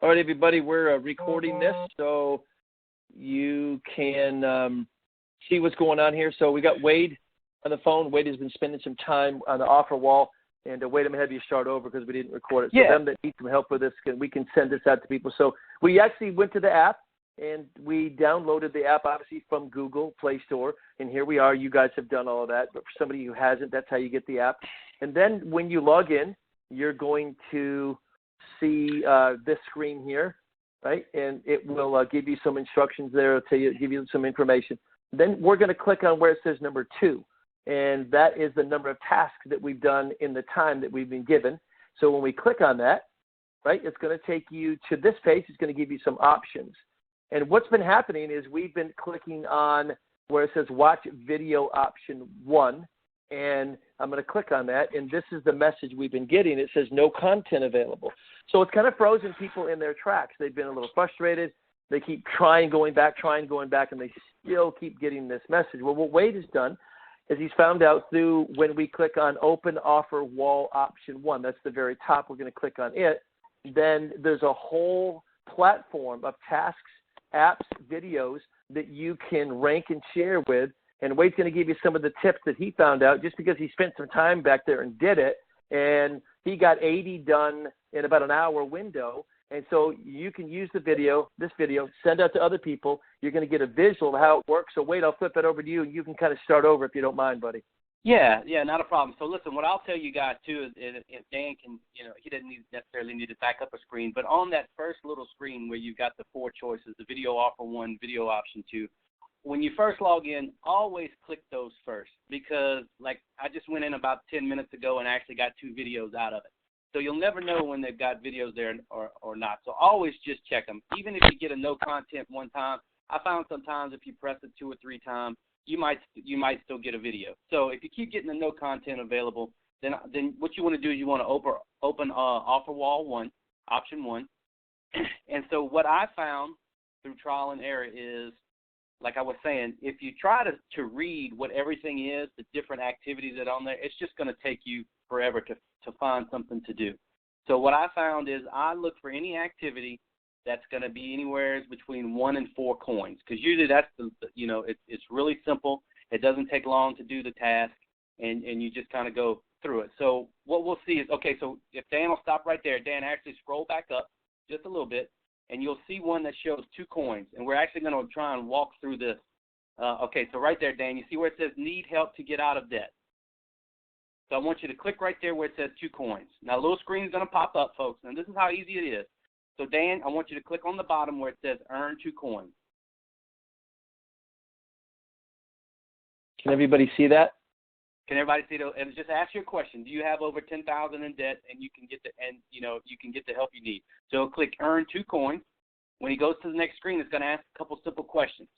All right, everybody, we're recording this so you can see what's going on here. So we got Wade on the phone. Wade has been spending some time on the offer wall. And Wade, I'm going to have you start over because we didn't record it. So them that need some help with this, we can send this out to people. So we actually went to the app, and we downloaded the app, obviously, from Google Play Store. And here we are. You guys have done all of that. But for somebody who hasn't, that's how you get the app. And then when you log in, you're going to see this screen here, right? And it will give you some instructions there. It'll tell you, give you some information. Then we're going to click on where it says number 2. And that is the number of tasks that we've done in the time that we've been given. So when we click on that, right, it's going to take you to this page. It's going to give you some options. And what's been happening is we've been clicking on where it says watch video option 1. And I'm going to click on that, and this is the message we've been getting. It says no content available. So it's kind of frozen people in their tracks. They've been a little frustrated. They keep going back, and they still keep getting this message. Well, what Wade has done is he's found out through when we click on open offer wall option 1, that's the very top, we're going to click on it, then there's a whole platform of tasks, apps, videos that you can rank and share with. And Wade's going to give you some of the tips that he found out just because he spent some time back there and did it. And he got 80 done in about an hour window. And so you can use this video, send out to other people. You're going to get a visual of how it works. So Wade, I'll flip it over to you, and you can kind of start over if you don't mind, buddy. Yeah, not a problem. So listen, what I'll tell you guys too is if Dan can, he doesn't necessarily need to back up a screen, but on that first little screen where you've got the 4 choices, the video offer 1, video option 2, when you first log in, always click those first because, like, I just went in about 10 minutes ago and actually got 2 videos out of it. So you'll never know when they've got videos there or not. So always just check them. Even if you get a no content one time, I found sometimes if you press it 2 or 3 times, you might still get a video. So if you keep getting the no content available, then what you want to do is you want to open offer wall 1, option 1. And so what I found through trial and error is, like I was saying, if you try to read what everything is, the different activities that are on there, it's just going to take you forever to find something to do. So what I found is I look for any activity that's going to be anywhere between 1 and 4 coins, because usually that's it's really simple. It doesn't take long to do the task, and you just kind of go through it. So what we'll see is, okay, so if Dan will stop right there, Dan, actually scroll back up just a little bit, and you'll see one that shows 2 coins, and we're actually going to try and walk through this. Okay, so right there, Dan, you see where it says need help to get out of debt. So I want you to click right there where it says 2 coins. Now, a little screen is going to pop up, folks, and this is how easy it is. So, Dan, I want you to click on the bottom where it says earn 2 coins. Can everybody see that? Can everybody see that? And just ask your question. Do you have over 10,000 in debt, and you can get the help you need? So click earn 2 coins. When he goes to the next screen, it's going to ask a couple simple questions.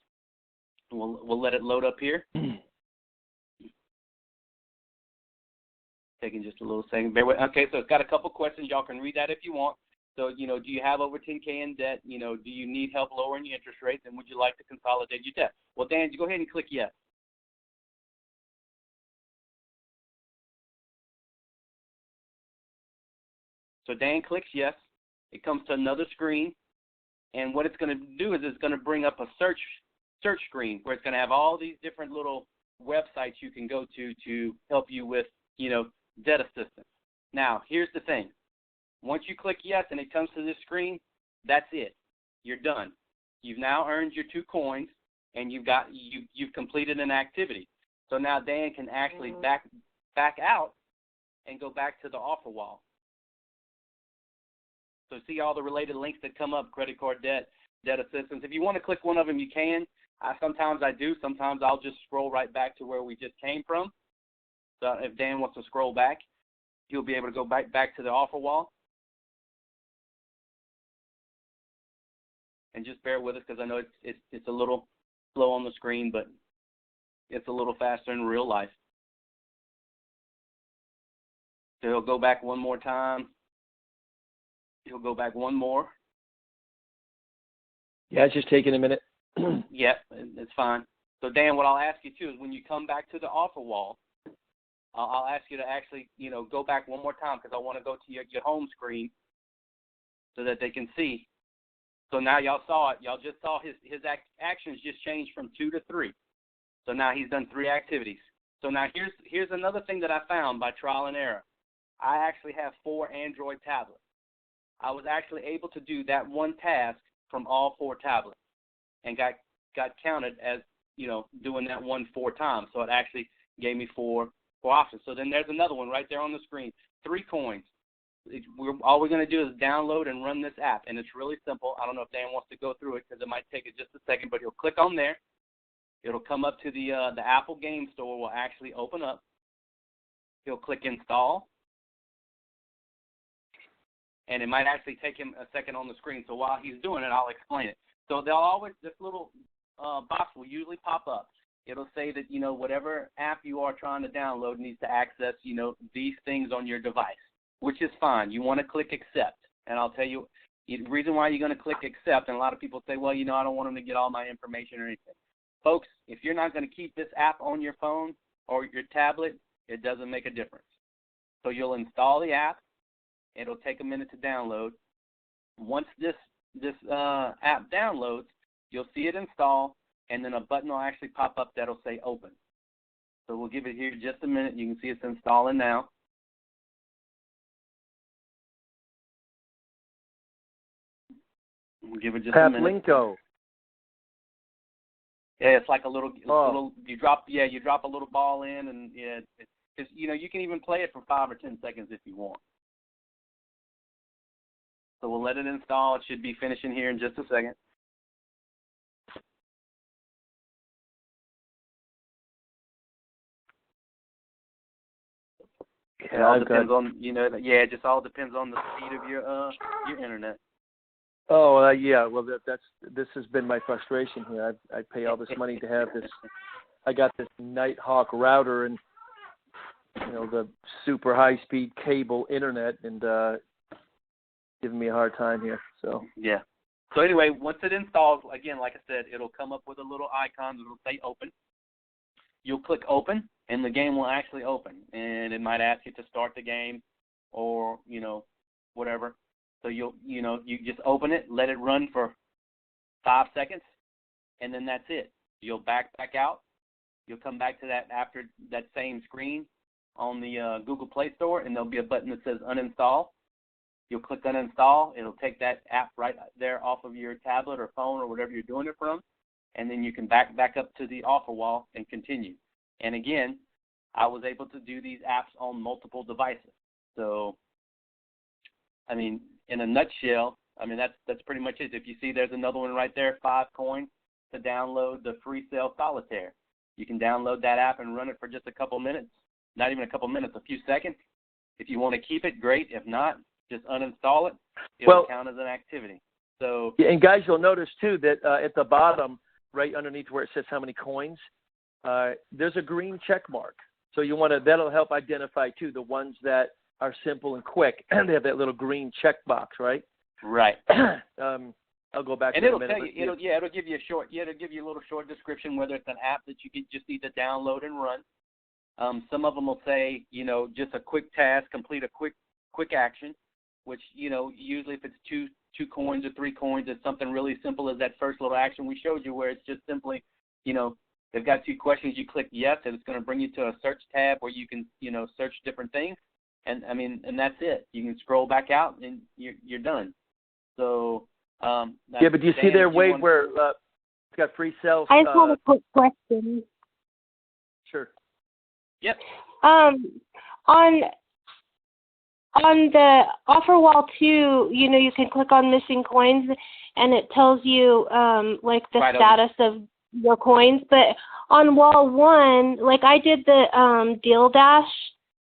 We'll let it load up here. Taking just a little second. Bear with. Okay, so it's got a couple questions. Y'all can read that if you want. So, do you have over 10K in debt? Do you need help lowering your interest rates, and would you like to consolidate your debt? Well, Dan, you go ahead and click yes. So Dan clicks yes. It comes to another screen, and what it's going to do is it's going to bring up a search screen where it's going to have all these different little websites you can go to help you with, debt assistance. Now, here's the thing. Once you click yes and it comes to this screen, that's it. You're done. You've now earned your 2 coins, and you've completed an activity. So now Dan can actually back out and go back to the offer wall. So see all the related links that come up, credit card debt, debt assistance. If you want to click one of them, you can. Sometimes I do. Sometimes I'll just scroll right back to where we just came from. So if Dan wants to scroll back, he'll be able to go back to the offer wall. And just bear with us because I know it's a little slow on the screen, but it's a little faster in real life. So he'll go back one more time. He'll go back one more. Yeah, it's just taking a minute. Yep, it's fine. So, Dan, what I'll ask you, too, is when you come back to the offer wall, I'll ask you to actually, go back one more time because I want to go to your home screen so that they can see So now y'all saw it. Y'all just saw his actions just changed from 2 to 3. So now he's done 3 activities. So now here's another thing that I found by trial and error. I actually have 4 Android tablets. I was actually able to do that one task from all 4 tablets and got counted as, doing that one 4 times. So it actually gave me 4 options. So then there's another one right there on the screen, 3 coins. All we're going to do is download and run this app, and it's really simple. I don't know if Dan wants to go through it because it might take it just a second, but he'll click on there. It'll come up to the Apple Game Store will actually open up. He'll click install, and it might actually take him a second on the screen. So while he's doing it, I'll explain it. So this little box will usually pop up. It'll say that, whatever app you are trying to download needs to access, these things on your device, which is fine. You want to click accept. And I'll tell you the reason why you're going to click accept, and a lot of people say, well, I don't want them to get all my information or anything. Folks, if you're not going to keep this app on your phone or your tablet, it doesn't make a difference. So you'll install the app. It'll take a minute to download. Once this app downloads, you'll see it install, and then a button will actually pop up that'll say open. So we'll give it here just a minute. You can see it's installing now. We'll give it just a minute. Linko. Yeah, it's like a little you drop a little ball in, and you can even play it for 5 or 10 seconds if you want. So we'll let it install. It should be finishing here in just a second. It all depends on it just all depends on the speed of your internet. Oh yeah, well this has been my frustration here. I pay all this money to have this. I got this Nighthawk router and the super high speed cable internet, and giving me a hard time here. So yeah. So anyway, once it installs, again, like I said, it'll come up with a little icon that'll say open. You'll click open, and the game will actually open, and it might ask you to start the game, or whatever. So you just open it, let it run for 5 seconds, and then that's it. You'll back out. You'll come back to that after that same screen on the Google Play Store, and there'll be a button that says uninstall. You'll click uninstall. It'll take that app right there off of your tablet or phone or whatever you're doing it from, and then you can back up to the offer wall and continue. And again, I was able to do these apps on multiple devices. So, I mean, in a nutshell, that's pretty much it. If you see, there's another one right there, 5 coins to download the free cell solitaire. You can download that app and run it for just a couple minutes. Not even a couple minutes, a few seconds. If you want to keep it, great. If not, just uninstall it. It'll count as an activity. So, yeah, and guys, you'll notice too that at the bottom, right underneath where it says how many coins, there's a green check mark. So that'll help identify too the ones that are simple and quick, and they have that little green check box, right? Right. I'll go back. And to it'll it in a tell minute. you. It'll give you a little short description whether it's an app that you just need to download and run. Some of them will say, just a quick task, complete a quick action, which usually if it's two coins or 3 coins, it's something really simple as that first little action we showed you, where it's just simply, they've got 2 questions. You click yes, and it's going to bring you to a search tab where you can, search different things. And that's it. You can scroll back out and you're done. So, yeah, but do you see there, Wade, where it's got free cells? I just have a quick question. Sure. Yep. On the offer wall 2, you can click on missing coins, and it tells you like the status of your coins. But on wall 1, like I did the deal dash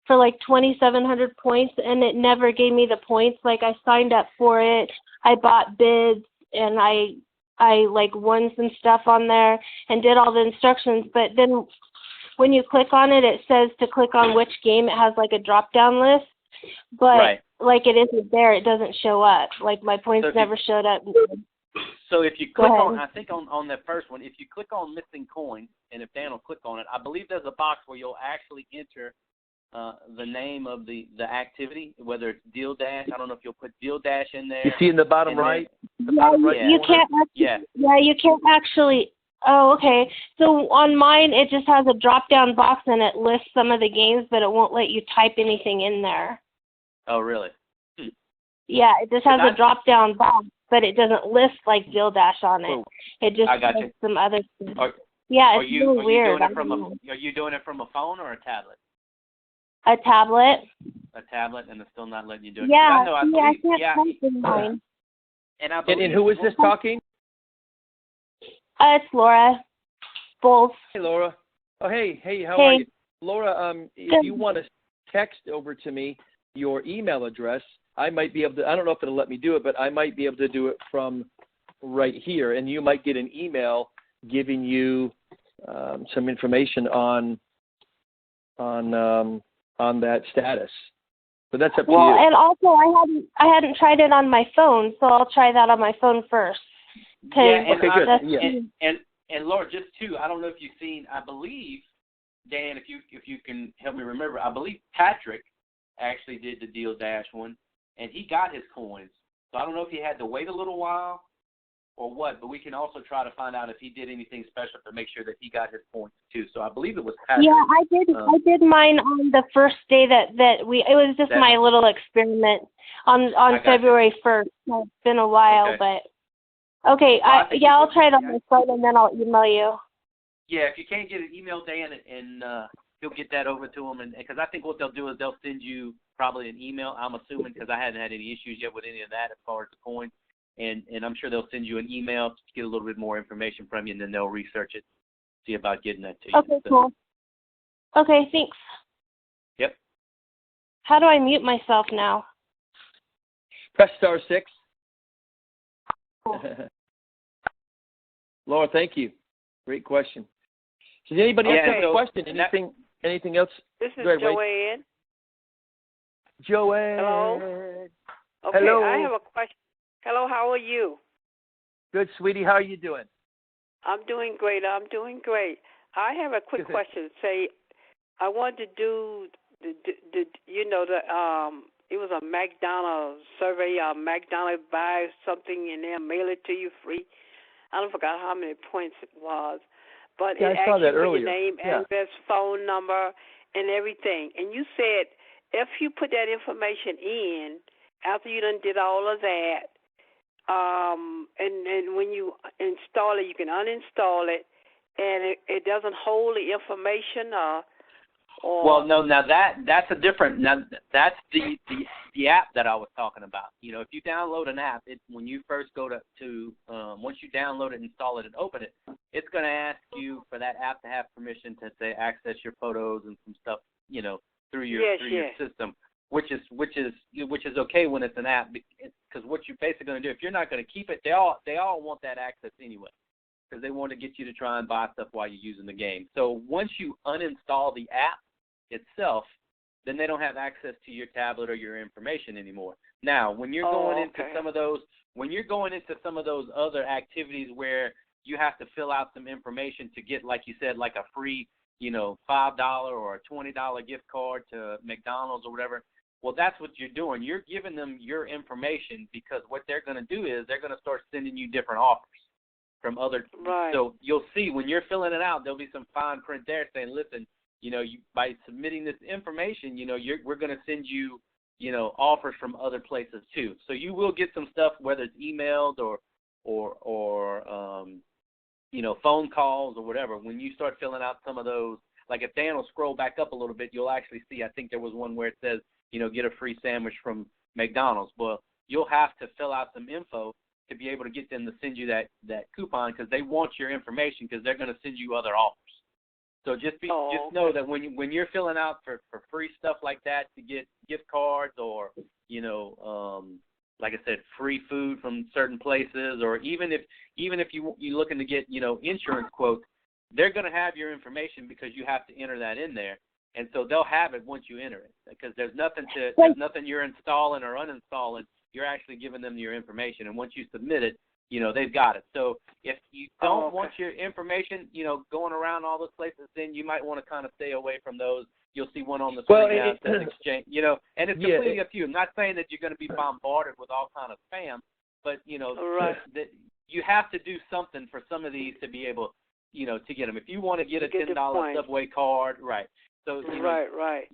for like 2,700 points, and it never gave me the points. Like I signed up for it, I bought bids, and I like won some stuff on there and did all the instructions. But then when you click on it, it says to click on which game. It has like a drop down list, but like it isn't there. It doesn't show up. Like my points never showed up. So if you click on, I think on that first one, if you click on missing coins, and if Dan will click on it, I believe there's a box where you'll actually enter the name of the activity, whether it's Deal Dash. I don't know if you'll put Deal Dash in there. You see in the bottom right? The bottom right you can't actually, you can't actually. Oh, okay. So on mine, it just has a drop-down box and it lists some of the games, but it won't let you type anything in there. Oh, really? Yeah, it just has a drop-down box, but it doesn't list like Deal Dash on it. Oh, it just lists some other things. It's really weird. Are you doing it from a phone or a tablet? A tablet. A tablet, and it's still not letting you do it. Yeah, I can't type in mine. And who is this talking? It's Laura Bowles. Hey, Laura. Oh, hey, how are you? Laura, if you want to text over to me your email address, I might be able to, I don't know if it'll let me do it, but I might be able to do it from right here, and you might get an email giving you some information on that status. But that's up to you. Well, and also I hadn't tried it on my phone, so I'll try that on my phone first. And Laura, just too, I don't know if you've seen. I believe, Dan, if you can help me remember, I believe Patrick actually did the Deal Dash one, and he got his coins. So I don't know if he had to wait a little while or what, but we can also try to find out if he did anything special to make sure that he got his points too. So I believe it was Patrick. Yeah, I did mine on the first day that it was just my little experiment on February 1st. It's been a while, but okay, I'll try it on my phone and then I'll email you. Yeah, if you can't get it, email Dan and he'll get that over to him. And because I think what they'll do is they'll send you probably an email. I'm assuming because I hadn't had any issues yet with any of that as far as the coins. And I'm sure they'll send you an email to get a little bit more information from you, and then they'll research it, see about getting that to you. Okay, cool. Okay, thanks. Yep. How do I mute myself now? Press *6. Cool. Laura, thank you. Great question. Does anybody else have a question? Anything else? This is Joanne. Joanne. Hello. Okay, Hello. I have a question. Hello, how are you? Good, sweetie. How are you doing? I'm doing great. I have a quick question. Say, I wanted to do it was a McDonald's survey. McDonald's buy something and they'll mail it to you free. I don't forgot how many points it was, but it I saw that actually earlier. Your name, address, phone number, and everything. And you said if you put that information in after you done did all of that. And when you install it, you can uninstall it, and it doesn't hold the information. Well, no. Now that's a different. Now that's the app that I was talking about. You know, if you download an app, when you first go to once you download it, install it, and open it, it's going to ask you for that app to have permission to say access your photos and some stuff. You know, through your system. Which is okay when it's an app, because what you're basically going to do, if you're not going to keep it, they all want that access anyway, because they want to get you to try and buy stuff while you're using the game. So once you uninstall the app itself, then they don't have access to your tablet or your information anymore. Now, when you're going into some of those other activities where you have to fill out some information to get, like you said, like a free, $5 or a $20 gift card to McDonald's or whatever. Well, that's what you're doing. You're giving them your information, because what they're going to do is they're going to start sending you different offers from other. Right. So you'll see when you're filling it out, there'll be some fine print there saying, listen, by submitting this information, we're going to send you, offers from other places too. So you will get some stuff, whether it's emailed or phone calls or whatever. When you start filling out some of those, like if Dan will scroll back up a little bit, you'll actually see, I think there was one where it says, get a free sandwich from McDonald's. Well, you'll have to fill out some info to be able to get them to send you that coupon, because they want your information, because they're going to send you other offers. So just know that when you're filling out for free stuff like that, to get gift cards or, like I said, free food from certain places, or even if you're looking to get, insurance quotes, they're going to have your information, because you have to enter that in there. And so they'll have it once you enter it, because there's nothing you're installing or uninstalling. You're actually giving them your information. And once you submit it, they've got it. So if you don't want your information, going around all those places, then you might want to kind of stay away from those. You'll see one on the screen now that says exchange, and it's completely up to you. I'm not saying that you're going to be bombarded with all kind of spam, but, that you have to do something for some of these to be able, to get them. If you want to get a $10 Subway card, right. So, right.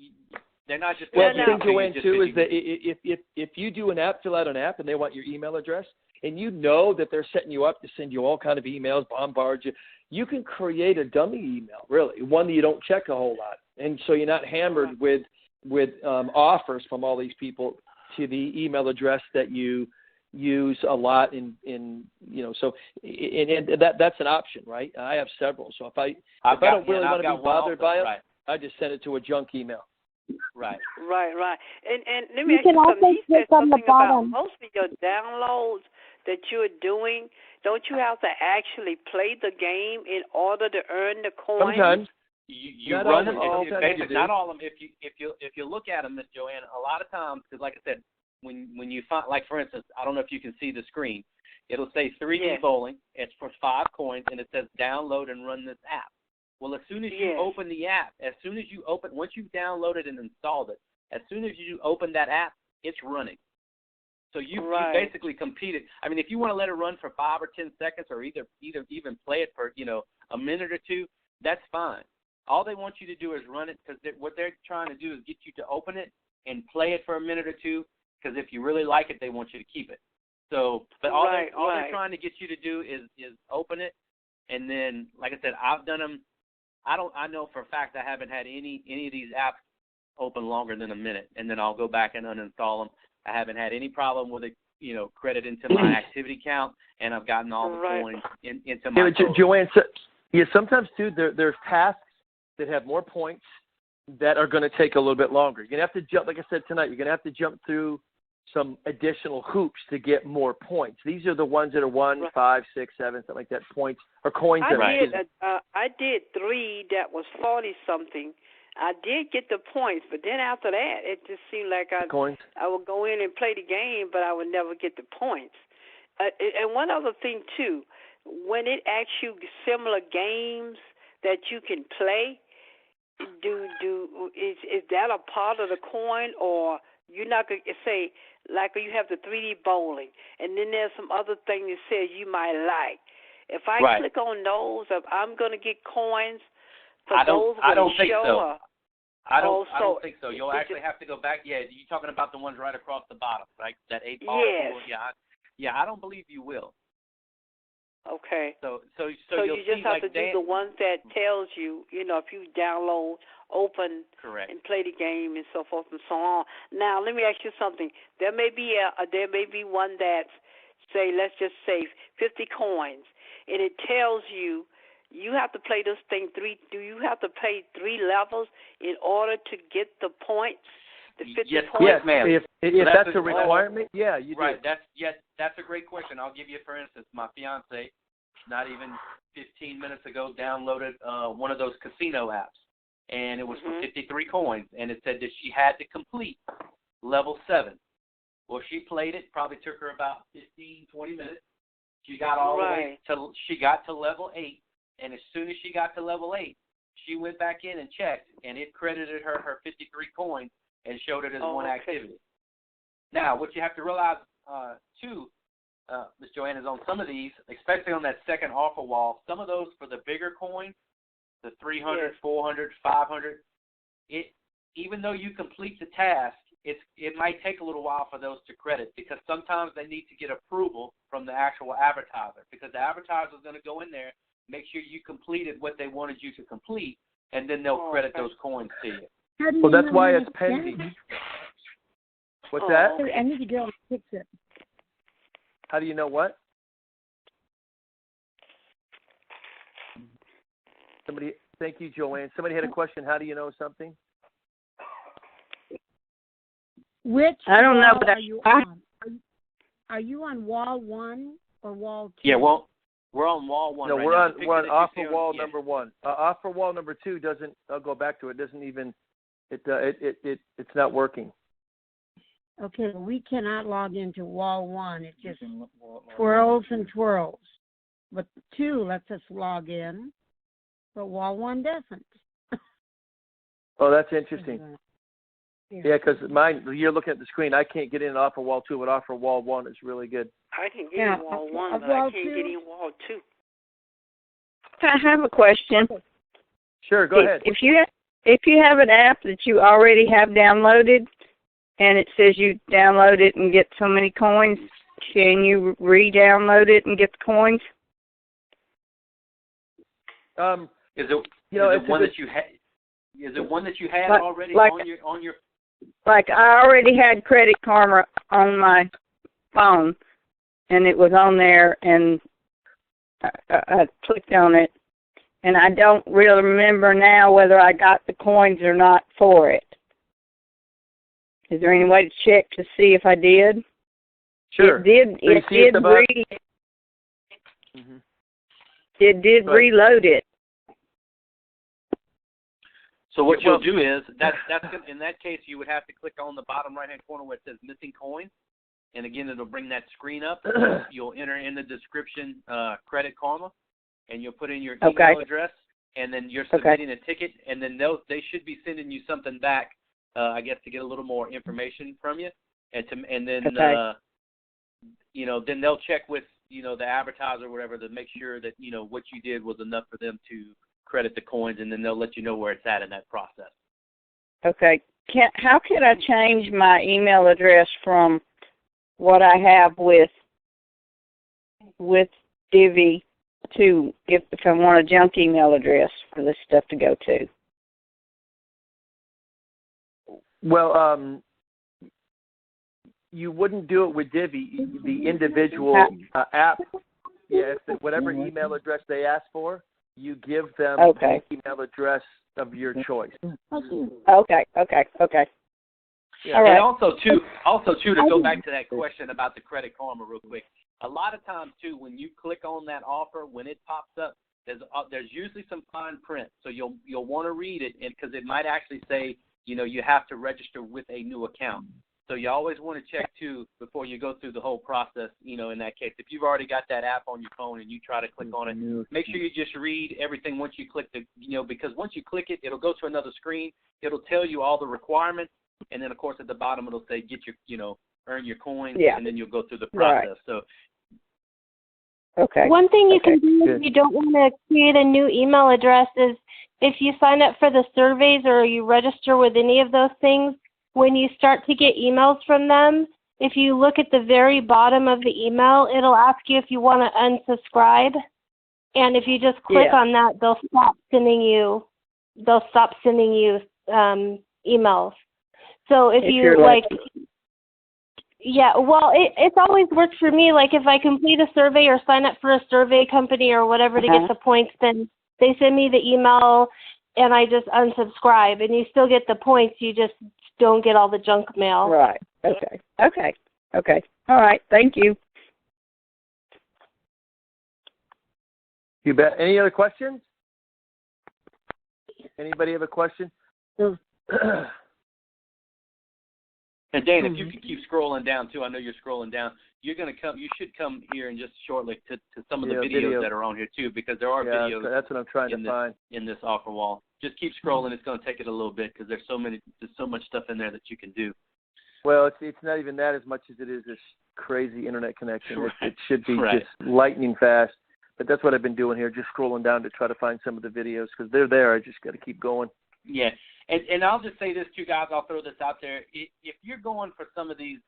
They're not just well, the thing, Joanne, too, is that if you do fill out an app and they want your email address, and that they're setting you up to send you all kind of emails, bombard you, you can create a dummy email, really, one that you don't check a whole lot. And so you're not hammered with offers from all these people to the email address that you use a lot so that's an option, right? I have several. So if I don't really want to be bothered by them, I just send it to a junk email. Right. And let me ask you something. You said something about most of your downloads that you're doing. Don't you have to actually play the game in order to earn the coins? Sometimes. You run them. Not all of them. If you look at them, Miss Joanne, a lot of times, because like I said, when you find, like for instance, I don't know if you can see the screen. It'll say 3D bowling. It's for 5 coins, and it says download and run this app. Well, as soon as you open the app, once you've downloaded and installed it, as soon as you open that app, it's running. So you basically competed. I mean, if you want to let it run for 5 or 10 seconds, or either even play it for a minute or two, that's fine. All they want you to do is run it, because what they're trying to do is get you to open it and play it for a minute or two, because if you really like it, they want you to keep it. So, but all they're trying to get you to do is open it, and then, like I said, I've done them. I know for a fact I haven't had any of these apps open longer than a minute, and then I'll go back and uninstall them. I haven't had any problem with it, credit into my activity count, and I've gotten all the coins into my total. Joanne, sometimes too there's tasks that have more points that are going to take a little bit longer. You're going to have to jump, like I said tonight, you're going to have to jump through some additional hoops to get more points. These are the ones that are 1, 5, 6, 7, something like that, points or coins. I did 3 that was 40-something. I did get the points, but then after that, it just seemed like I would go in and play the game, but I would never get the points. And one other thing, too, when it asks you similar games that you can play, is that a part of the coin, or you're not going to say, like you have the 3D bowling, and then there's some other thing that says you might like. If I click on those, I'm going to get coins for those. I don't think so. I don't think so. You'll actually have to go back. Yeah, you're talking about the ones right across the bottom, right? That 8 ball. Yeah, I don't believe you will. Okay. So you just have to do the ones that tells you, if you download, open, and play the game and so forth and so on. Now, let me ask you something. There may be one that's, let's just say 50 coins, and it tells you have to play this thing 3. Do you have to play 3 levels in order to get the points? The 50 points? Yes, ma'am. If that's a requirement, you do. That's a great question. I'll give you, for instance, my fiance, not even 15 minutes ago, downloaded one of those casino apps, and it was for 53 coins, and it said that she had to complete level 7. Well, she played it. Probably took her about 15, 20 minutes. She got all the way to level 8, and as soon as she got to level 8, she went back in and checked, and it credited her 53 coins and showed it as one activity. Now, what you have to realize, too, Ms. Joanne, is on some of these, especially on that second offer wall, some of those for the bigger coins, the 300, 400, 500, even though you complete the task, it might take a little while for those to credit, because sometimes they need to get approval from the actual advertiser, because the advertiser is going to go in there, make sure you completed what they wanted you to complete, and then they'll credit those coins to you. Well, that's why it's pending. What's that? I need to go and fix it. How do you know what? Thank you, Joanne. Somebody had a question. How do you know something? Which I don't know. are you on? Are you on wall 1 or wall 2? Yeah, well, we're on wall 1. No, right we're on now. offer wall number 1. Offer wall number 2 doesn't. I'll go back to it. Doesn't even. It's not working. Okay, we cannot log into wall 1. It just twirls and twirls. But 2 lets us log in, but wall 1 doesn't. Oh, that's interesting. Yeah, because mine, you're looking at the screen. I can't get in and off of wall 2, but off of wall 1 is really good. I can get in wall 1, but I can't get in wall 2. I have a question. Sure, go ahead. If you have an app that you already have downloaded, and it says you download it and get so many coins, can you re-download it and get the coins? Is it one that you had? Is it one that you had already on your? Like I already had Credit Karma on my phone, and it was on there, and I clicked on it, and I don't really remember now whether I got the coins or not for it. Is there any way to check to see if I did? Sure. It did reload it. So what you'll do is that's in that case you would have to click on the bottom right hand corner where it says missing coins, and again it'll bring that screen up. You'll enter in the description Credit Karma, and you'll put in your email address, and then you're submitting a ticket, and then they should be sending you something back, I guess, to get a little more information from you, and then then they'll check with the advertiser or whatever to make sure that what you did was enough for them to credit the coins, and then they'll let you know where it's at in that process. Okay. How can I change my email address from what I have with Divvee to if I want a junk email address for this stuff to go to? Well, you wouldn't do it with Divvee. The individual app, whatever email address they ask for, you give them the email address of your choice. Okay. Yeah. All right. And also too, to go back to that question about the Credit Karma real quick, a lot of times too, when you click on that offer, when it pops up, there's usually some fine print, so you'll want to read it, and because it might actually say you have to register with a new account. So you always want to check too before you go through the whole process. In that case, if you've already got that app on your phone and you try to click on it, make sure you just read everything once you click because once you click it, it'll go to another screen. It'll tell you all the requirements, and then of course at the bottom it'll say get your earn your coins, and then you'll go through the process. Right. So. One thing you can do if you don't want to create a new email address is if you sign up for the surveys or you register with any of those things, when you start to get emails from them, if you look at the very bottom of the email, it'll ask you if you want to unsubscribe. And if you just click on that, they'll stop sending you emails. So if you it's always worked for me. Like if I complete a survey or sign up for a survey company or whatever to get the points, then they send me the email and I just unsubscribe, and you still get the points. You just don't get all the junk mail. Right. Okay. All right. Thank you. You bet. Any other questions? Anybody have a question? And Dan, if you could keep scrolling down too, I know you're scrolling down. You should come here in just shortly to some of the videos that are on here too, because there are videos. That's what I'm trying to find in this offer wall. Just keep scrolling. It's going to take it a little bit because there's so much stuff in there that you can do. Well, it's not even that as much as it is this crazy internet connection. Right. It should be just lightning fast. But that's what I've been doing here, just scrolling down to try to find some of the videos because they're there. I just got to keep going. Yeah. And I'll just say this to you guys. I'll throw this out there. If you're going for some of these,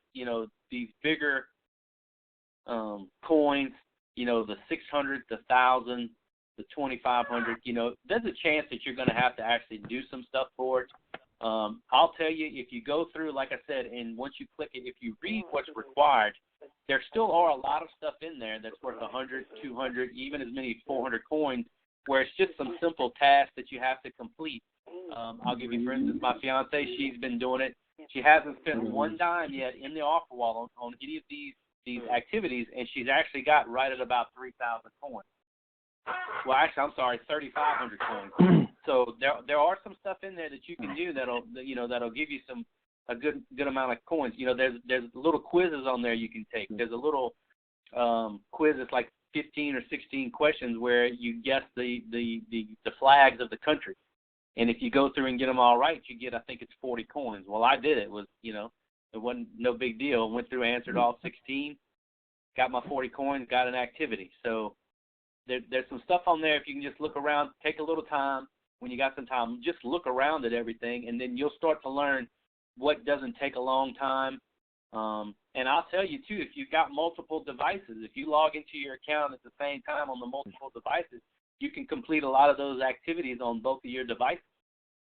these bigger coins, the 600, the 1,000, the 2,500, there's a chance that you're going to have to actually do some stuff for it. I'll tell you, if you go through, like I said, and once you click it, if you read what's required, there still are a lot of stuff in there that's worth 100, 200, even as many as 400 coins, where it's just some simple tasks that you have to complete. I'll give you, for instance, my fiance. She's been doing it. She hasn't spent one dime yet in the offer wall on any of these activities, and she's actually got right at about 3,000 coins. Well, actually, I'm sorry, 3,500 coins. So there are some stuff in there that you can do that'll give you some a good amount of coins. You know, there's little quizzes on there you can take. There's a little quiz that's like 15 or 16 questions where you guess the flags of the country. And if you go through and get them all right, you get, I think it's 40 coins. Well, I did it. It was, you know, it wasn't no big deal. Went through, answered all 16, got my 40 coins, got an activity. So there's some stuff on there. If you can just look around, take a little time. When you got some time, just look around at everything, and then you'll start to learn what doesn't take a long time. And I'll tell you, too, if you've got multiple devices, if you log into your account at the same time on the multiple devices, you can complete a lot of those activities on both of your devices.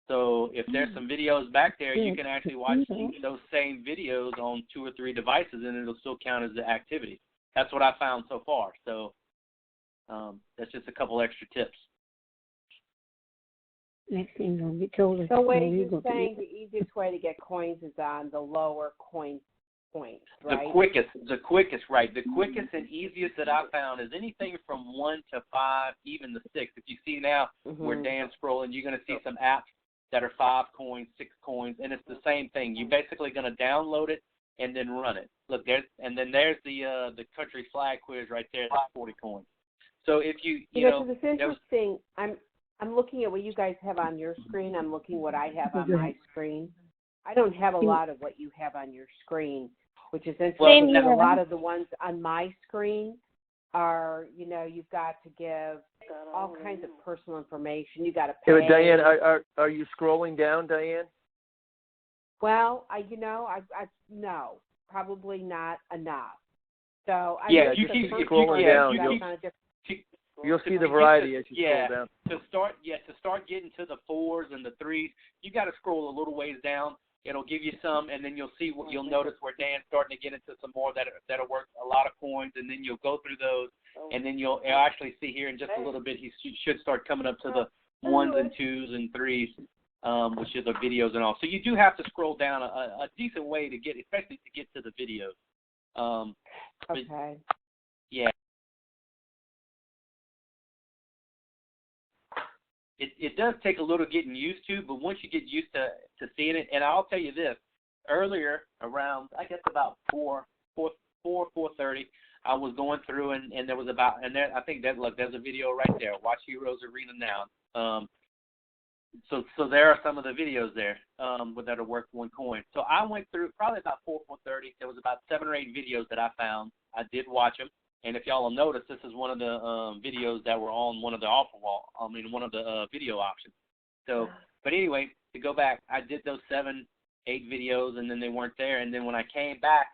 So if there's some videos back there, you can actually watch those same videos on 2 or 3 devices, and it'll still count as the activity. That's what I found so far. So that's just a couple extra tips. Next thing you'll be told us. So what you're saying, the easiest way to get coins is on the lower coin points, right? The quickest, right. The quickest and easiest that I found is anything from 1 to 5, even the 6. If you see now where Dan's scrolling, you're going to see some apps that are 5 coins, 6 coins, and it's the same thing. You're basically going to download it and then run it. Look, there's the country flag quiz right there. That's 40 coins. So if you know, it's interesting. I'm looking at what you guys have on your screen. I'm looking what I have on my screen. I don't have a lot of what you have on your screen, which is interesting. Because a lot of the ones on my screen are, you know, you've got to give all kinds of personal information. You got to pay. Hey, Diane, are you scrolling down, Diane? Well, no, probably not enough. So you keep scrolling down. You'll see the variety as you scroll down. To start getting to the 4s and the 3s, you got to scroll a little ways down. It'll give you some, and then you'll notice where Dan's starting to get into some more that'll work a lot of coins, and then you'll go through those, and then you'll actually see here in just a little bit he should start coming up to the 1s and 2s and 3s, which is the videos and all. So you do have to scroll down a decent way to get, especially to get to the videos. Okay. Yeah. It does take a little getting used to, but once you get used to seeing it, and I'll tell you this, earlier around, I guess about 4:30, I was going through and there was about, and there, I think that, look, there's a video right there, Watch Heroes Arena Now. So there are some of the videos there that are worth 1 coin. So I went through probably about 4:30. There was about 7 or 8 videos that I found. I did watch them. And if y'all will notice, this is one of the videos that were on one of the one of the video options. So, but anyway, to go back, I did those 7, 8 videos, and then they weren't there. And then when I came back,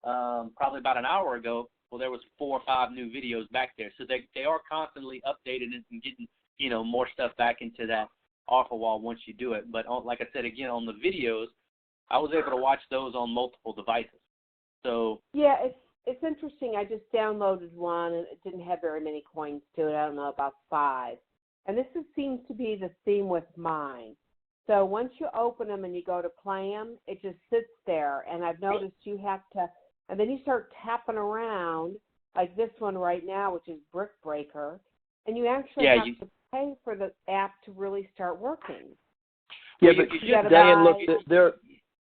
probably about an hour ago, well, there was 4 or 5 new videos back there. So they are constantly updated and getting, you know, more stuff back into that offer wall once you do it. But like I said, again, on the videos, I was able to watch those on multiple devices. So yeah, it's interesting. I just downloaded one, and it didn't have very many coins to it. I don't know, about 5. And this seems to be the theme with mine. So once you open them and you go to play them, it just sits there. And I've noticed you have to, and then you start tapping around, like this one right now, which is Brick Breaker, and you actually have to pay for the app to really start working. Yeah, but Diane, look,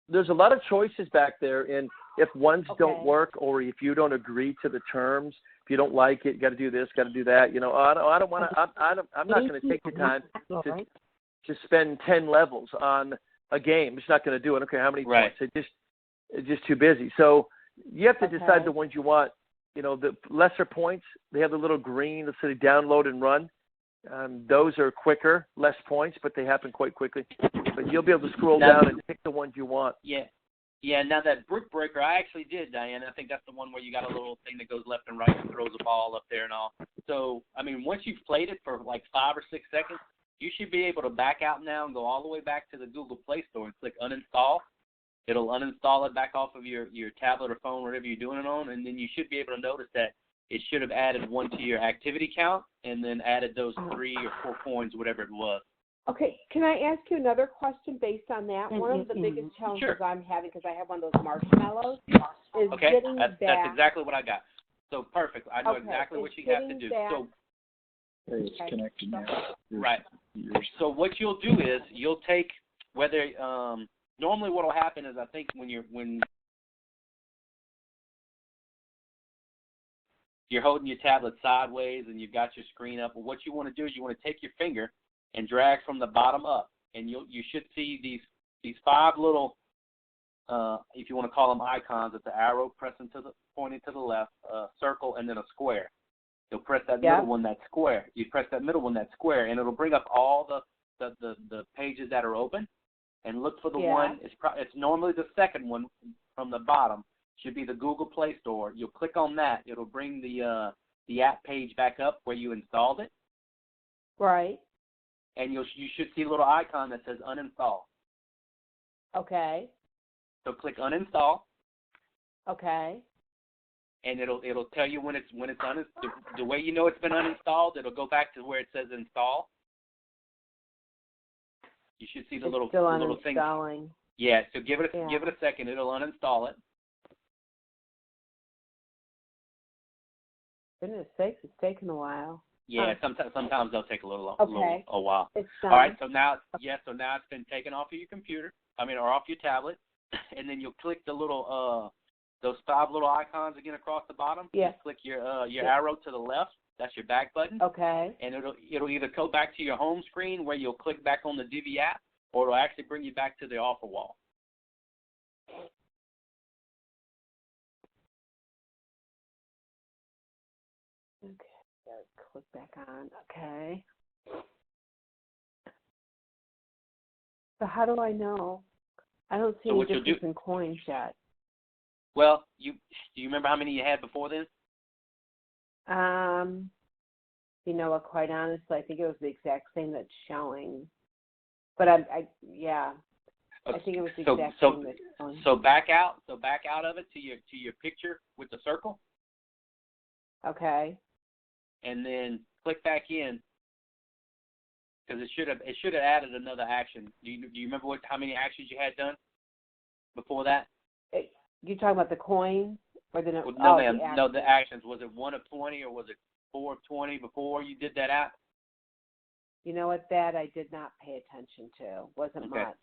there's a lot of choices back there, and if ones don't work, or if you don't agree to the terms, if you don't like it, you got to do this, got to do that. You know, I don't want to. I'm not going to take the time to spend 10 levels on a game. It's not going to do it. Okay, how many points? It's just too busy. So you have to decide the ones you want. You know, the lesser points, they have the little green that say download and run. Those are quicker, less points, but they happen quite quickly. But you'll be able to scroll down and pick the ones you want. Yeah, now that Brick Breaker, I actually did, Diane. I think that's the one where you got a little thing that goes left and right and throws a ball up there and all. So, I mean, once you've played it for like 5 or 6 seconds, you should be able to back out now and go all the way back to the Google Play Store and click uninstall. It'll uninstall it back off of your tablet or phone, whatever you're doing it on, and then you should be able to notice that it should have added 1 to your activity count and then added those 3 or 4 coins, whatever it was. Okay, can I ask you another question based on that? One of the biggest challenges I'm having, because I have one of those marshmallows, is getting back. That's exactly what I got. So perfect. I know exactly what you have to do. So it's connected now. Right. So what you'll do is you'll take whether normally what will happen is I think when you're holding your tablet sideways and you've got your screen up, what you want to do is you want to take your finger and drag from the bottom up, and you should see these 5 little, if you want to call them icons, it's an arrow pointing to the left, a circle, and then a square. You'll press that middle one, that square. You press that middle one, that square, and it'll bring up all the pages that are open, and look for the one. It's normally the second one from the bottom. Should be the Google Play Store. You'll click on that. It'll bring the app page back up where you installed it. Right. And you should see a little icon that says uninstall. Okay. So click uninstall. Okay. And it'll tell you when it's the way you know it's been uninstalled. It'll go back to where it says install. You should see the little thing. Uninstalling. Yeah. So give it a second. It'll uninstall it. Goodness sakes, it's taken a while. Yeah, sometimes they'll take a while. It's done. All right, so now it's been taken off of your computer. Or off your tablet, and then you'll click the little those 5 little icons again across the bottom. Yeah. You click your arrow to the left. That's your back button. Okay. And it'll either go back to your home screen where you'll click back on the Divvee app, or it'll actually bring you back to the offer wall. Okay, click back on. Okay. So how do I know? I don't see any difference in coins yet. Well, do you remember how many you had before then? You know what? Quite honestly, I think it was the exact same that's showing. But I think it was the exact same that's showing. So back out of it to your picture with the circle. Okay. And then click back in, because it should have added another action. Do you remember how many actions you had done before that? You talking about the coins or the no, ma'am. No, the actions. Was it 1 of 20 or was it 4 of 20 before you did that app? You know what? That I did not pay attention to. Wasn't much.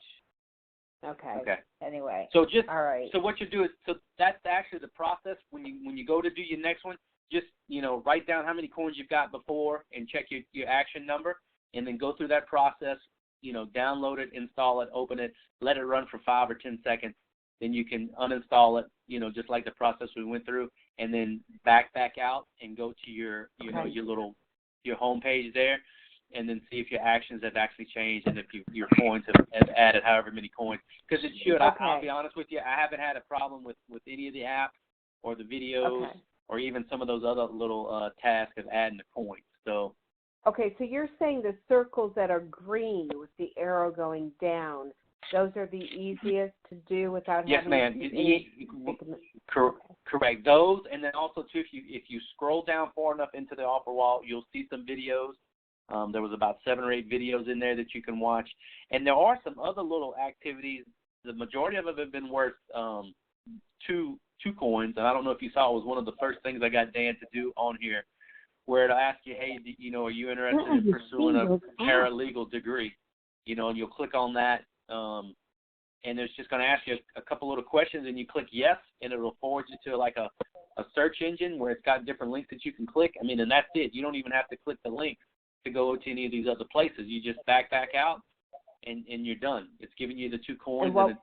Okay. Anyway. So all right. So what you do is that's actually the process when you go to do your next one. Just write down how many coins you've got before and check your action number, and then go through that process. Download it, install it, open it, let it run for 5 or 10 seconds. Then you can uninstall it. Just like the process we went through, and then back out and go to your your home page there, and then see if your actions have actually changed and if your coins have added however many coins. Because it should. Okay. I'll be honest with you, I haven't had a problem with any of the apps or the videos. Okay. Or even some of those other little tasks of adding the coins. So. Okay, so you're saying the circles that are green with the arrow going down, those are the easiest to do without having. Yes, ma'am. Correct. Those, and then also too, if you scroll down far enough into the offer wall, you'll see some videos. There was about 7 or 8 videos in there that you can watch, and there are some other little activities. The majority of them have been worth 2 coins, and I don't know if you saw, it was one of the first things I got Dan to do on here, where it'll ask you, hey, are you interested in pursuing a paralegal degree? And you'll click on that, and it's just going to ask you a couple little questions, and you click yes, and it'll forward you to like a search engine where it's got different links that you can click. And that's it. You don't even have to click the link to go to any of these other places. You just back out, and you're done. It's giving you the 2 coins, and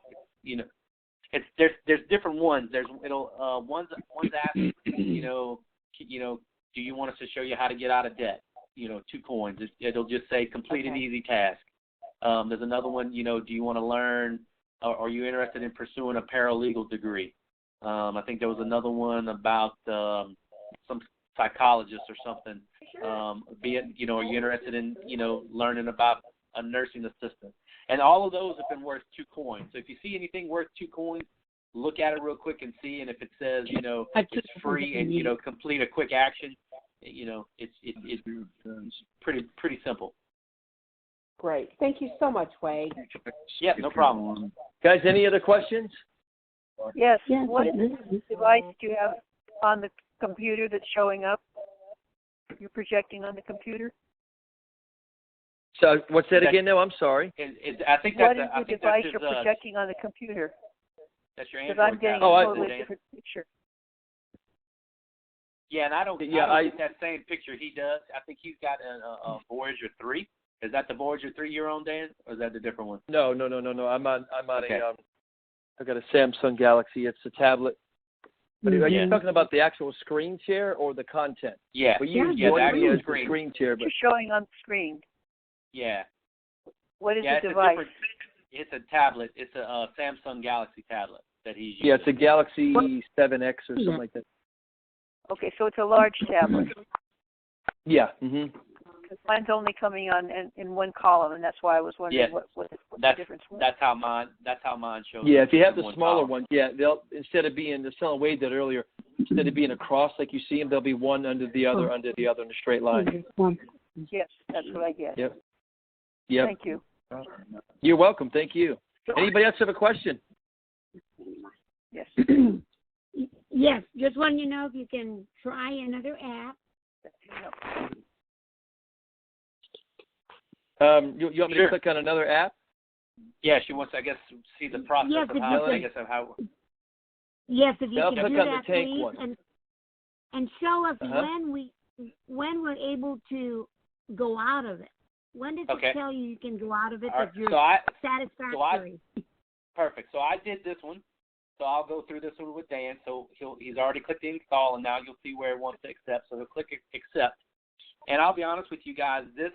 there's different ones. One's asking, do you want us to show you how to get out of debt? 2 coins. It'll just say complete an easy task. There's another one, do you want to learn, are you interested in pursuing a paralegal degree? I think there was another one about some psychologist or something. Are you interested in, learning about a nursing assistant? And all of those have been worth 2 coins. So if you see anything worth 2 coins, look at it real quick and see. And if it says, it's free and, complete a quick action, it's pretty simple. Great. Thank you so much, Wade. Yeah, no problem. Guys, any other questions? Yes. What device do you have on the computer that's showing up? You're projecting on the computer? So what's that again? No, I'm sorry. I think that's what is the device you're projecting on the computer? That's your Because Android I'm getting tablet. a totally different picture. Yeah, and I don't get that same picture he does. I think he's got a Voyager 3. Is that the Voyager 3 you're on, Dan, or is that the different one? No. I'm on Okay. I've got a Samsung Galaxy. It's a tablet. But are you talking about the actual screen share or the content? Yeah. We use the actual screen share. But You're showing on the screen. Yeah. What is the device? It's a tablet. It's a Samsung Galaxy tablet that he's using. Yeah, it's a Galaxy 7X or something like that. Okay, so it's a large tablet. Yeah. Mhm. Because mine's only coming on in one column, and that's why I was wondering what the difference was. That's how mine shows. Yeah, if you have the smaller column. one, yeah, they'll instead of being the selling Wade did earlier, instead of being across like you see them, there'll be one under the other in a straight line. Yes, that's what I get. Yep. Thank you. You're welcome. Thank you. Anybody else have a question? Yes. Yes, just wanted to know if you can try another app. You want me to click on another app? Yeah, she wants, I guess, see the process of how. Yes, if you I'll can click do on that, the tank please, one. and show us when we're able to go out of it. When does it tell you can go out of it if you're satisfactory? Perfect. So I did this one. So I'll go through this one with Dan. So he's already clicked install, and now you'll see where he wants to accept. So he'll click accept. And I'll be honest with you guys, this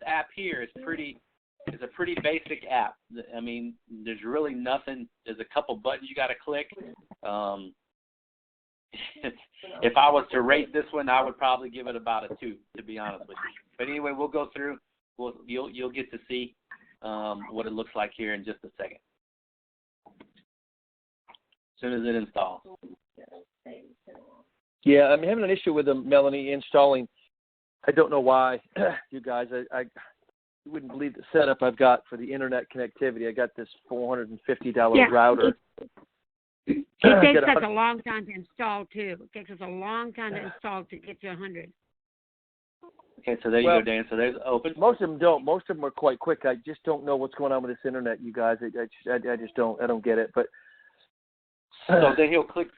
app here is a pretty basic app. I mean, there's really nothing. There's a couple buttons you got to click. If I was to rate this one, I would probably give it about a 2, to be honest with you. But anyway, we'll go through. You'll get to see what it looks like here in just a second. As soon as it installs. Yeah, I'm having an issue with them, Melanie, installing. I don't know why. You guys, I wouldn't believe the setup I've got for the internet connectivity. I got this $450 router. It takes us a long time to install, too. It takes us a long time to install to get to 100. Okay, so there you go, Dan. So there's open. Most of them don't. Most of them are quite quick. I just don't know what's going on with this internet, you guys. I just don't. I don't get it. But so then he'll click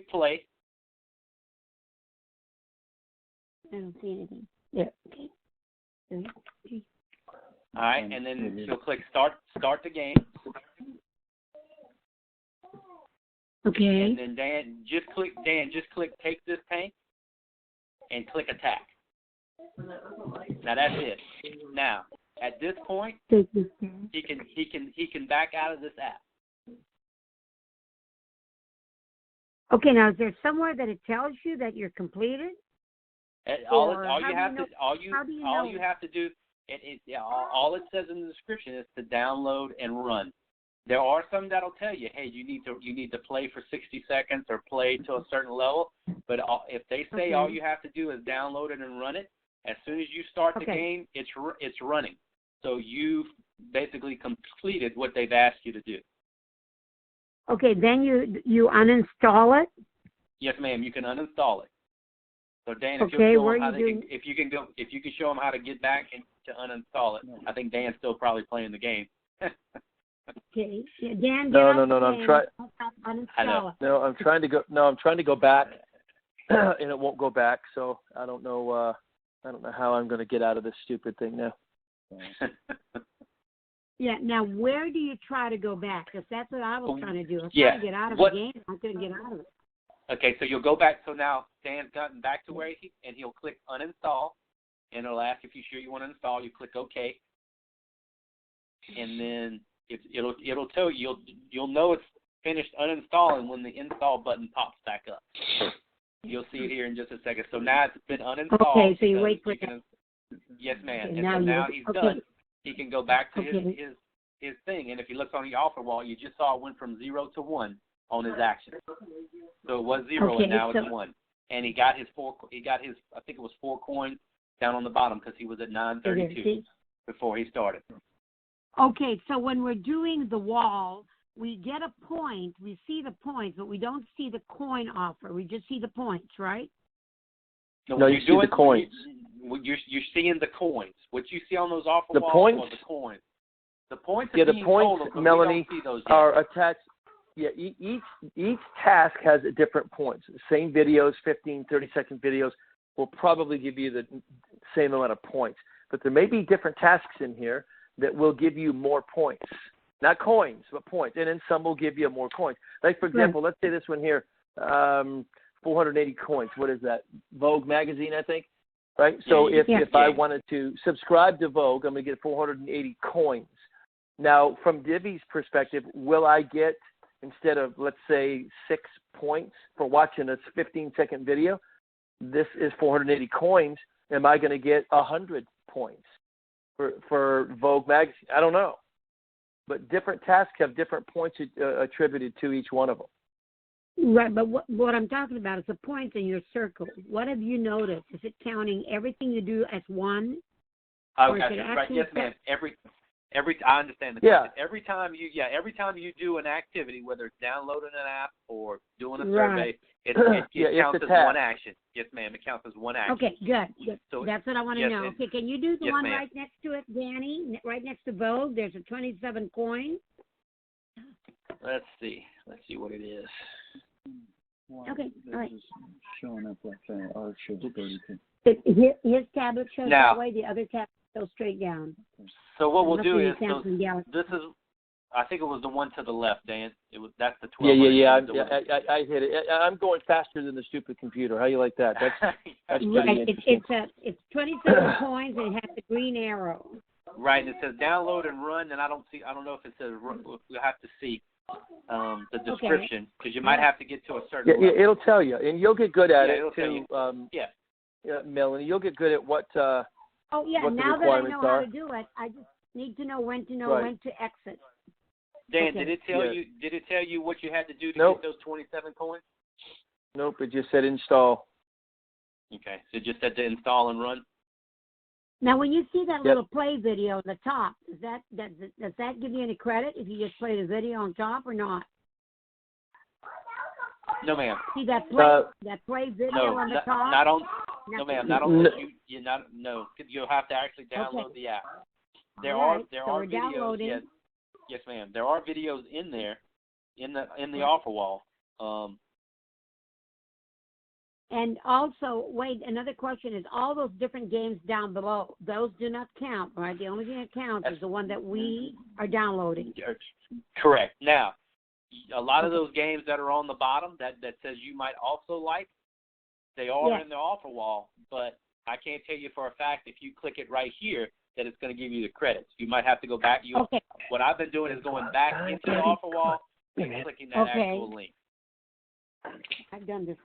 play. I don't see anything. Yeah. Okay. All right, and then he'll click start the game. Okay. And then Dan, just click take this tank and click attack. Now that's it. Now, at this point, he can back out of this app. Okay, now is there somewhere that it tells you that you're completed? All you have to do, all it says in the description is to download and run. There are some that'll tell you, hey, you need to play for 60 seconds or play to a certain level. But if they say all you have to do is download it and run it, as soon as you start the game, it's running. So you've basically completed what they've asked you to do. Okay, then you uninstall it? Yes, ma'am. You can uninstall it. So Dan, if you can show them how to get back and to uninstall it, I think Dan's still probably playing the game. Okay, yeah, Dan. No. I'm trying to go. No, I'm trying to go back, and it won't go back. So I don't know. I don't know how I'm going to get out of this stupid thing now. Yeah. Now, where do you try to go back? Because that's what I was trying to do. I was trying to get out of the game. I couldn't get out of it. Okay, so you'll go back. So now Dan's gotten back to where he'll click uninstall, and it'll ask if you're sure you want to install. You click OK, and then it'll tell you you'll know it's finished uninstalling when the install button pops back up. You'll see it here in just a second. So now it's been uninstalled. Okay, so you wait for that. Yes, ma'am. Okay, and now so now he's done. He can go back to his thing. And if he looks on the offer wall, you just saw it went from 0 to 1 on his action. So it was 0 and now it's 1. And he got his I think it was 4 coins down on the bottom because he was at 932 before he started. Okay, so when we're doing the wall, we get a point, we see the points, but we don't see the coin offer. We just see the points, right? No, you see the coins. you're seeing the coins. What you see on those offer the walls points? are the coins. The points are the being points, totaled, but Melanie, we don't see those yet. are attached. Yeah, each task has different points. Same videos, 15, 30-second videos will probably give you the same amount of points. But there may be different tasks in here that will give you more points. Not coins, but points. And then some will give you more coins. Like, for example, let's say this one here, 480 coins. What is that? Vogue magazine, I think. Right? So if I wanted to subscribe to Vogue, I'm going to get 480 coins. Now, from Divvy's perspective, will I get, instead of, let's say, 6 points for watching a 15-second video, this is 480 coins. Am I going to get 100 points for Vogue magazine? I don't know. But different tasks have different points attributed to each one of them. Right, but what I'm talking about is the points in your circle. What have you noticed? Is it counting everything you do as one? Oh, gotcha. Right, yes, ma'am. I understand the question. Every time you do an activity, whether it's downloading an app or doing a survey, it counts as one action. Yes, ma'am. It counts as one action. Okay, good. So that's what I want to know. Okay, can you do the one ma'am. right next to it, Danny? Right next to Vogue, there's a 27 coins. Let's see what it is. Okay, all right. Showing up like that. Ours shows 32. His tablet shows that way. The other tablet goes straight down. So what we'll do is, this is, I think it was the one to the left, Dan. That's the 12. I hit it. I'm going faster than the stupid computer. How you like that? That's right. It's 27 coins and it has the green arrow. Right, and it says download and run, and I don't know if it says run. We'll have to see the description, because you might have to get to a certain level. It'll tell you, and you'll get good at it too. Melanie, you'll get good at what. Now what that I know how to do it, I just need to know when to exit. Dan, did it tell you? Did it tell you what you had to do to get those 27 coins? Nope, it just said install. Okay, so it just said to install and run. Now, when you see that little play video at the top, does that give you any credit if you just play the video on top or not? No, ma'am. See that play video on the top? No, ma'am. Not on no. You'll have to actually download the app. There are videos. Yes, ma'am. There are videos in there, in the offer wall. And also, another question is, all those different games down below, those do not count, right? The only thing that counts is the one that we are downloading. Correct. Now, a lot of those games that are on the bottom that says you might also like, they are in the offer wall, but I can't tell you for a fact if you click it right here that it's going to give you the credits. You might have to go back. What I've been doing is going back into the offer wall and clicking that actual link. I've done this.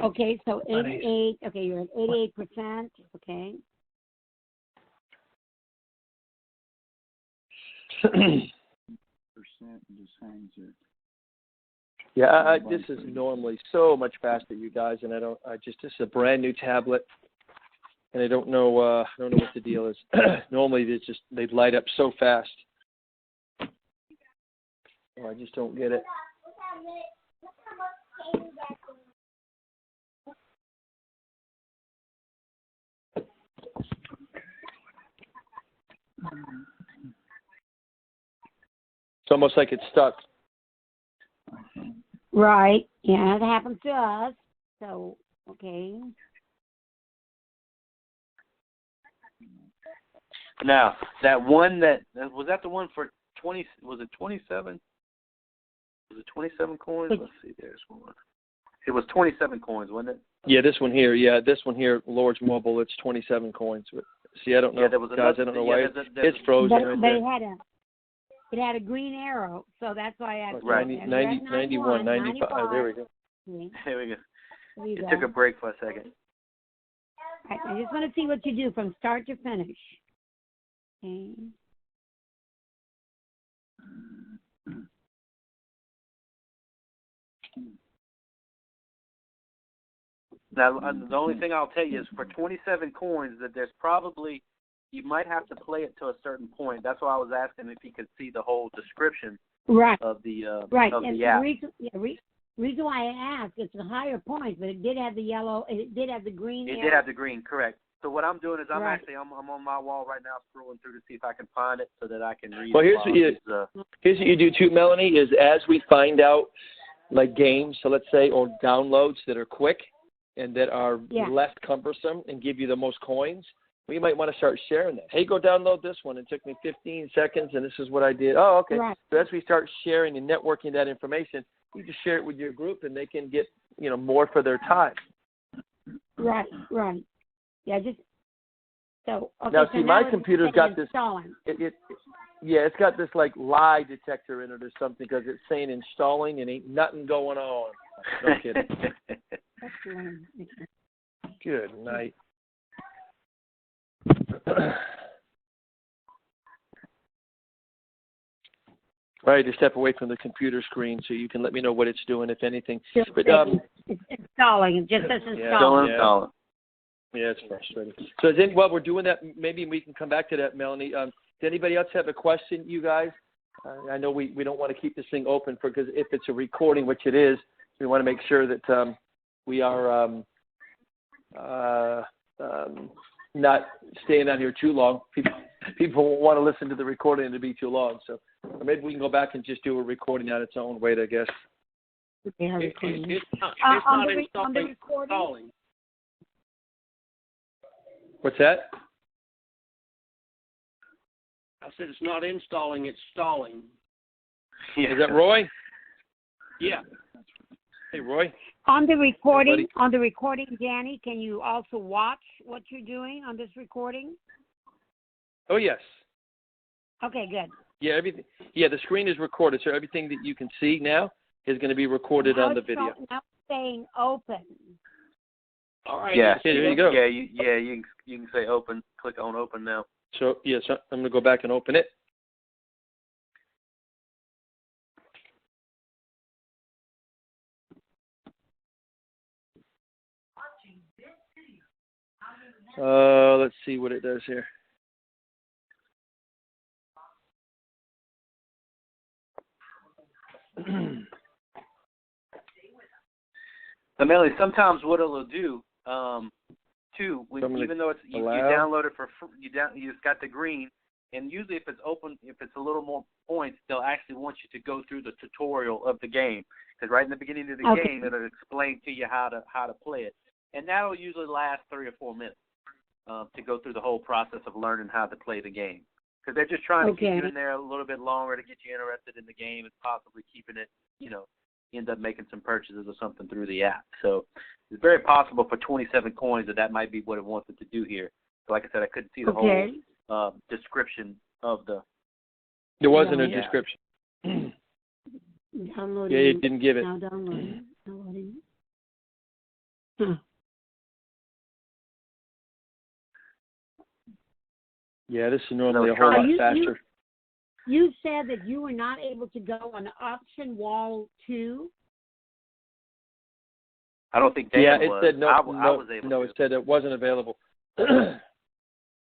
Okay, so 88. Okay, you're at 88%. Okay. Yeah, this is normally so much faster, you guys, and this is a brand new tablet, and I don't know what the deal is. Normally, they light up so fast. I just don't get it. It's almost like it's stuck. Right. Yeah, it happens to us. So, okay. Now, that one was that the one for 20? Was it 27? Was it 27 coins? Let's see. There's one. It was 27 coins, wasn't it? Yeah, this one here. Yeah, this one here, Lord's Mobile. It's 27 coins. But, see, I don't know, guys. I don't know why it's frozen. But it had a green arrow, so that's why I asked. Right, 91, 95. There we go. There we go. It took a break for a second. Right, I just want to see what you do from start to finish. Okay. Now, the only thing I'll tell you is for 27 coins that there's probably, you might have to play it to a certain point. That's why I was asking if you could see the whole description of the of the app. Reason why I asked, it's a higher point, but it did have the yellow, it did have the green. Did have the green, correct. So what I'm doing is I'm on my wall right now scrolling through to see if I can find it so that I can read. Well, here's what you do too, Melanie, is as we find out like games, so let's say, or downloads that are quick and that are less cumbersome and give you the most coins, we might want to start sharing that. Hey, go download this one. It took me 15 seconds, and this is what I did. Oh, okay. Right. So as we start sharing and networking that information, you just share it with your group, and they can get more for their time. Right. Yeah, just so. Okay, now, so see, my computer's got this. Installing. It's got this like lie detector in it or something because it's saying installing and ain't nothing going on. No kidding. Good night. All right, to step away from the computer screen so you can let me know what it's doing, if anything. But, it's installing. It just says installing. Yeah, it's frustrating. So while we're doing that, maybe we can come back to that, Melanie. Does anybody else have a question, you guys? I know we don't want to keep this thing open because if it's a recording, which it is, we want to make sure that we are not staying out here too long. People won't want to listen to the recording and it'll be too long. So maybe we can go back and just do a recording on its own way, I guess. It's not installing. What's that? I said it's not installing, it's stalling. Yeah. Is that Roy? Yeah. Hey, Roy. On the recording, Danny, can you also watch what you're doing on this recording? Oh, yes. Okay, good. Yeah, everything. Yeah, the screen is recorded, so everything that you can see now is going to be recorded on the video. Now it's saying open. All right. Yeah. There you go. Yeah, you can say open. Click on open now. So yes, I'm going to go back and open it. Let's see what it does here. So, Melly, sometimes what it'll do, too, even though it's you download it for free, you just got the green, and usually if it's open, if it's a little more points, they'll actually want you to go through the tutorial of the game, because right in the beginning of the game, it'll explain to you how to play it, and that'll usually last 3 or 4 minutes to go through the whole process of learning how to play the game, because they're just trying to keep you in there a little bit longer to get you interested in the game and possibly keeping it, end up making some purchases or something through the app. So it's very possible for 27 coins that might be what it wants it to do here. So like I said, I couldn't see the whole description of the... There wasn't a description. Downloading. Yeah, it didn't give it. Now downloading. Yeah, this is normally a whole lot faster. You said that you were not able to go on option wall 2. I don't think Dan it was. said no. I was able to. It said it wasn't available. Yeah,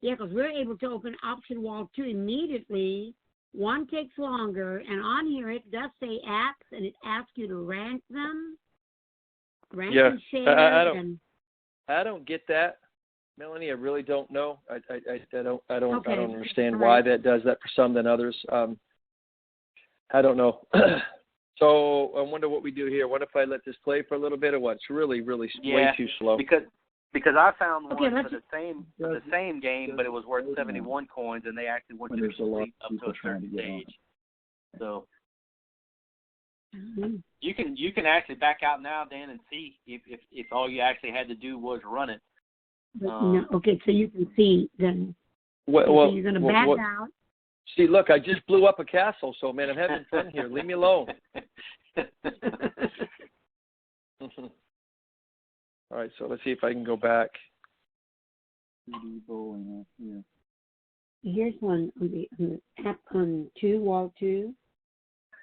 because we're able to open option wall 2 immediately. One takes longer, and on here it does say apps, and it asks you to rank them, and share. I don't get that, Melanie. I really don't know. I don't understand why that does that for some than others. I don't know. So I wonder what we do here. What if I let this play for a little bit, or what? It's really way too slow. Because I found one for the same game, but it was worth 71 coins, and they actually want you to complete up to a certain stage. So you can actually back out now, Dan, and see if all you actually had to do was run it. So you can see then. Well, you're going to back out. See, look, I just blew up a castle, so, man, I'm having fun here. Leave me alone. All right, so let's see if I can go back. Here's one on the app on 2, wall 2.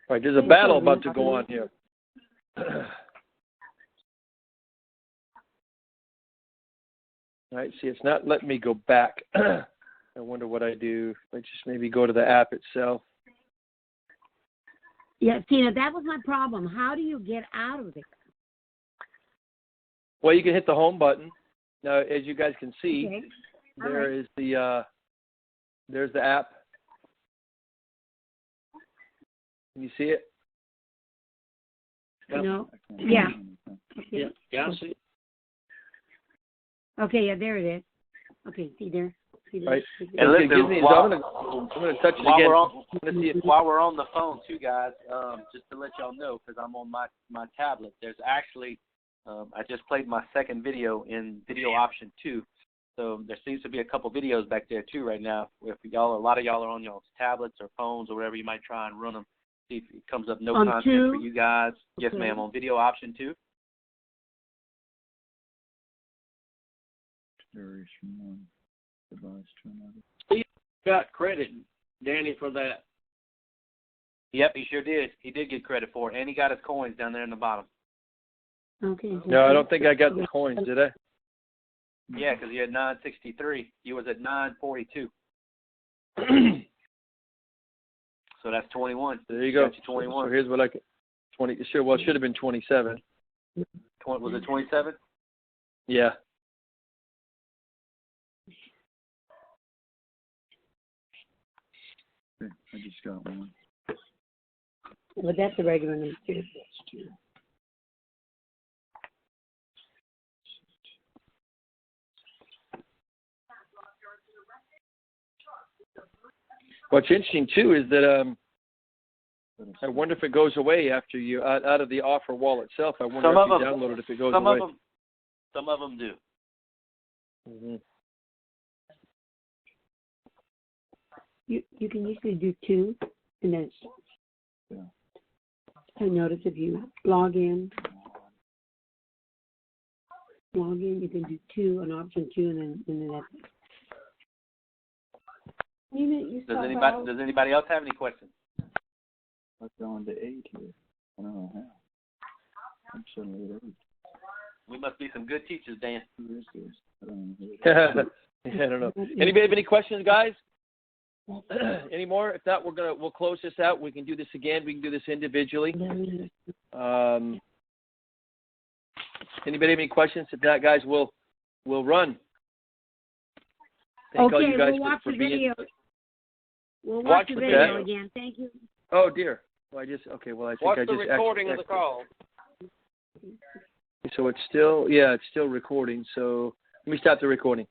All right, there's a battle about to go on here. All right, see, it's not letting me go back. I wonder what I do. I just maybe go to the app itself. Yeah, Tina, that was my problem. How do you get out of there? Well, you can hit the home button, Now, as you guys can see, there's the app. Can you see it? No. Yeah. Yeah, I see. Okay, yeah, there it is. Okay, see there. Right. And listen, I'm going to touch it again. While we're on the phone, too, guys, just to let y'all know, because I'm on my tablet, there's actually, I just played my second video in video option 2. So there seems to be a couple videos back there, too, right now. If a lot of y'all are on y'all's tablets or phones or whatever, you might try and run them. See if it comes up no content for you guys. Okay. Yes, ma'am, on video option 2. He got credit, Danny, for that. Yep, he sure did. He did get credit for it, and he got his coins down there in the bottom. Okay. No, I don't think I got the coins, did I? Yeah, because you had 963. You was at 942. So that's 21. There you go. Got you 21. So here's what I could. 20. Sure. Well, it should have been 27. Was it 27? Yeah. I just got one. But that's a regular number too. That's 2. What's interesting too is that I wonder if it goes away after you out of the offer wall itself. I wonder if you download it if it goes away. Some of them do. Mm-hmm. You can usually do 2, and then it stops. Yeah. I notice if you log in, you can do 2, an option 2, and then that's it. Does anybody else have any questions? Let's go on to 8 here. I don't know how. I'm suddenly at 8. We must be some good teachers, Dan. Who is this? I don't know. I don't know. Anybody have any questions, guys? Any more? If not, we'll close this out. We can do this again. We can do this individually. Anybody have any questions? If not, guys, we'll run. Thank all you guys we'll watch the video. We'll watch the video again. Thank you. Oh dear. Well, I think watch I just the recording of the call. So it's still recording. So let me stop the recording.